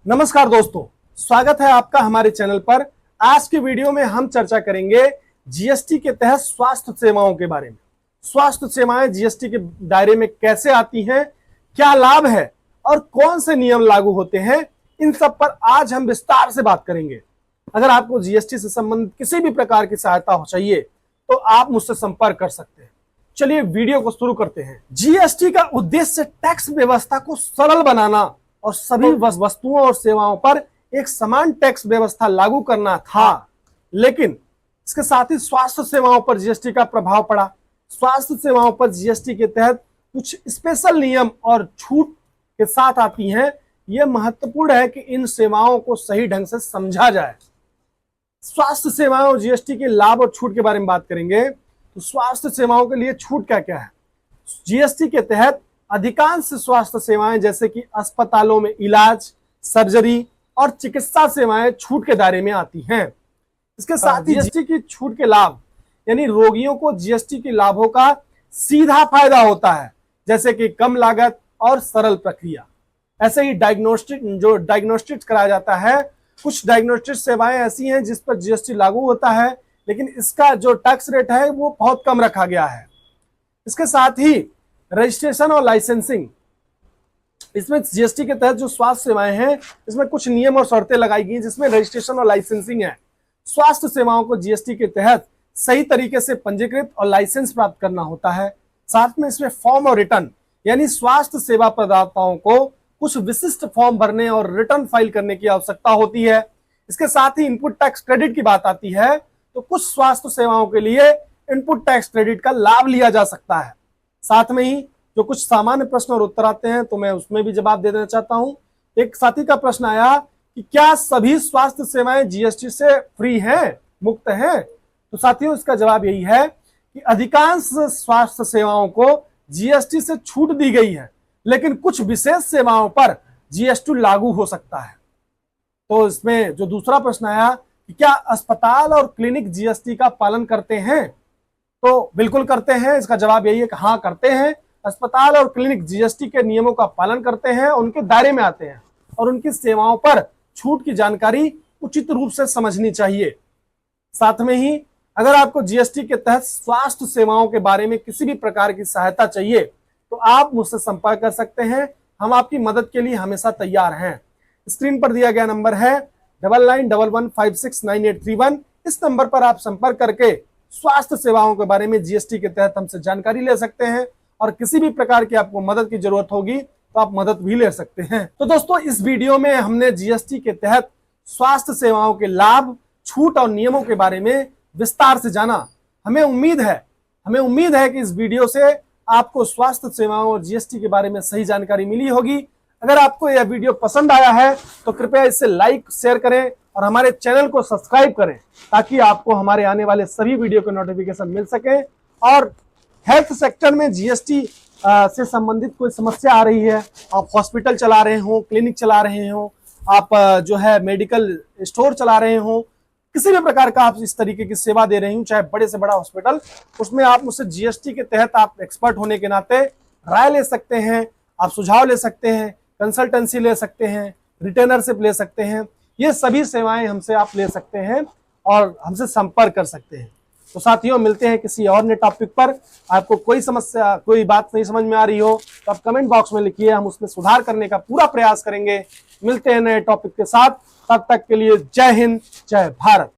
नमस्कार दोस्तों, स्वागत है आपका हमारे चैनल पर। आज की वीडियो में हम चर्चा करेंगे जीएसटी के तहत स्वास्थ्य सेवाओं के बारे में। स्वास्थ्य सेवाएं जीएसटी के दायरे में कैसे आती हैं, क्या लाभ है और कौन से नियम लागू होते हैं, इन सब पर आज हम विस्तार से बात करेंगे। अगर आपको जीएसटी से संबंधित किसी भी प्रकार की सहायता चाहिए तो आप मुझसे संपर्क कर सकते हैं। चलिए वीडियो को शुरू करते हैं। जीएसटी का उद्देश्य टैक्स व्यवस्था को सरल बनाना और सभी वस्तुओं और सेवाओं पर एक समान टैक्स व्यवस्था लागू करना था, लेकिन इसके साथ ही स्वास्थ्य सेवाओं पर जीएसटी का प्रभाव पड़ा। स्वास्थ्य सेवाओं पर जीएसटी के तहत कुछ स्पेशल नियम और छूट के साथ आती हैं। यह महत्वपूर्ण है कि इन सेवाओं को सही ढंग से समझा जाए। स्वास्थ्य सेवाओं और जीएसटी के लाभ और छूट के बारे में बात करेंगे तो स्वास्थ्य सेवाओं के लिए छूट क्या क्या है। जीएसटी के तहत अधिकांश स्वास्थ्य सेवाएं जैसे कि अस्पतालों में इलाज, सर्जरी और चिकित्सा सेवाएं छूट के दायरे में आती हैं। इसके साथ ही जीएसटी की छूट के लाभ यानी रोगियों को जीएसटी के लाभों का सीधा फायदा होता है, जैसे कि कम लागत और सरल प्रक्रिया। ऐसे ही डायग्नोस्टिक्स कराया जाता है। कुछ डायग्नोस्टिक सेवाएं ऐसी हैं जिस पर जीएसटी लागू होता है, लेकिन इसका जो टैक्स रेट है वो बहुत कम रखा गया है। इसके साथ ही रजिस्ट्रेशन और लाइसेंसिंग, इसमें जीएसटी के तहत जो स्वास्थ्य सेवाएं हैं इसमें कुछ नियम और शर्तें लगाई गई जिसमें रजिस्ट्रेशन और लाइसेंसिंग है। स्वास्थ्य सेवाओं को जीएसटी के तहत सही तरीके से पंजीकृत और लाइसेंस प्राप्त करना होता है। साथ में इसमें फॉर्म और रिटर्न यानी स्वास्थ्य सेवा प्रदाताओं को कुछ विशिष्ट फॉर्म भरने और रिटर्न फाइल करने की आवश्यकता होती है। इसके साथ ही इनपुट टैक्स क्रेडिट की बात आती है तो कुछ स्वास्थ्य सेवाओं के लिए इनपुट टैक्स क्रेडिट का लाभ लिया जा सकता है। साथ में ही जो कुछ सामान्य प्रश्न और उत्तर आते हैं तो मैं उसमें भी जवाब दे देना चाहता हूं। एक साथी का प्रश्न आया कि क्या सभी स्वास्थ्य सेवाएं जीएसटी से फ्री हैं, मुक्त हैं? तो साथियों, इसका जवाब यही है कि अधिकांश स्वास्थ्य सेवाओं को जीएसटी से छूट दी गई है, लेकिन कुछ विशेष सेवाओं पर जीएसटी लागू हो सकता है। तो इसमें जो दूसरा प्रश्न आया कि क्या अस्पताल और क्लिनिक जीएसटी का पालन करते हैं, तो बिल्कुल करते हैं। इसका जवाब यही है कि हाँ, करते हैं। अस्पताल और क्लिनिक जीएसटी के नियमों का पालन करते हैं, उनके दायरे में आते हैं और उनकी सेवाओं पर छूट की जानकारी उचित रूप से समझनी चाहिए। साथ में ही अगर आपको जीएसटी के तहत स्वास्थ्य सेवाओं के बारे में किसी भी प्रकार की सहायता चाहिए तो आप मुझसे संपर्क कर सकते हैं। हम आपकी मदद के लिए हमेशा तैयार हैं। स्क्रीन पर दिया गया नंबर है 9911569831। इस नंबर पर आप संपर्क करके स्वास्थ्य सेवाओं के बारे में जीएसटी के तहत हमसे जानकारी ले सकते हैं और किसी भी प्रकार की आपको मदद की जरूरत होगी तो आप मदद भी ले सकते हैं। तो दोस्तों, इस वीडियो में हमने जीएसटी के तहत स्वास्थ्य सेवाओं के लाभ, छूट और नियमों के बारे में विस्तार से जाना। हमें उम्मीद है कि इस वीडियो से आपको स्वास्थ्य सेवाओं और जीएसटी के बारे में सही जानकारी मिली होगी। अगर आपको यह वीडियो पसंद आया है तो कृपया इसे लाइक, शेयर करें और हमारे चैनल को सब्सक्राइब करें ताकि आपको हमारे आने वाले सभी वीडियो के नोटिफिकेशन मिल सके। और हेल्थ सेक्टर में जीएसटी से संबंधित कोई समस्या आ रही है, आप हॉस्पिटल चला रहे हो, क्लिनिक चला रहे हो, आप जो है मेडिकल स्टोर चला रहे हो, किसी भी प्रकार का आप इस तरीके की सेवा दे रहे हो, चाहे बड़े से बड़ा हॉस्पिटल, उसमें आप मुझसे जीएसटी के तहत आप एक्सपर्ट होने के नाते राय ले सकते हैं, आप सुझाव ले सकते हैं, कंसल्टेंसी ले सकते हैं, रिटेनरशिप ले सकते हैं। ये सभी सेवाएं हमसे आप ले सकते हैं और हमसे संपर्क कर सकते हैं। तो साथियों, मिलते हैं किसी और नए टॉपिक पर। आपको कोई समस्या, कोई बात नहीं समझ में आ रही हो तो आप कमेंट बॉक्स में लिखिए, हम उसमें सुधार करने का पूरा प्रयास करेंगे। मिलते हैं नए टॉपिक के साथ, तब तक के लिए जय हिंद, जय भारत।